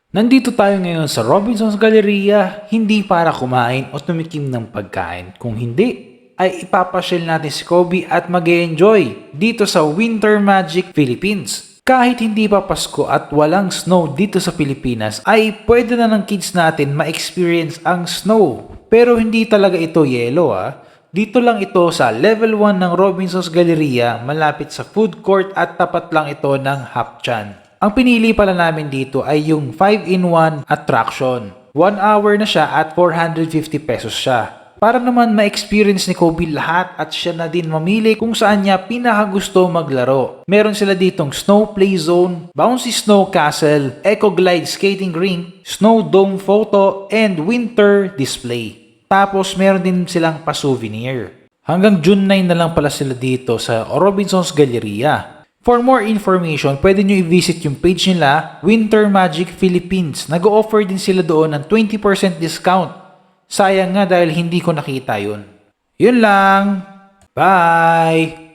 Nandito tayo ngayon sa Robinsons Galleria, hindi para kumain o tumikim ng pagkain. Kung hindi, ay ipapasyal natin si Kobe at mag-enjoy dito sa Winter Magic Philippines. Kahit hindi pa Pasko at walang snow dito sa Pilipinas, ay pwede na ng kids natin ma-experience ang snow. Pero hindi talaga ito yelo Dito lang ito sa level 1 ng Robinsons Galleria, malapit sa food court at tapat lang ito ng Hapchan. Ang pinili pala namin dito ay yung 5-in-1 attraction. 1 hour na siya at 450 pesos siya. Para naman ma-experience ni Kobe lahat at siya na din mamili kung saan niya pinakagusto maglaro. Meron sila ditong snow play zone, bouncy snow castle, eco glide skating rink, snow dome photo, and winter display. Tapos meron din silang pa-souvenir. Hanggang June 9 na lang pala sila dito sa Robinsons Galleria. For more information, pwede nyo i-visit yung page nila, Winter Magic Philippines. Nag-o-offer din sila doon ng 20% discount. Sayang nga dahil hindi ko nakita yun. Yun lang. Bye!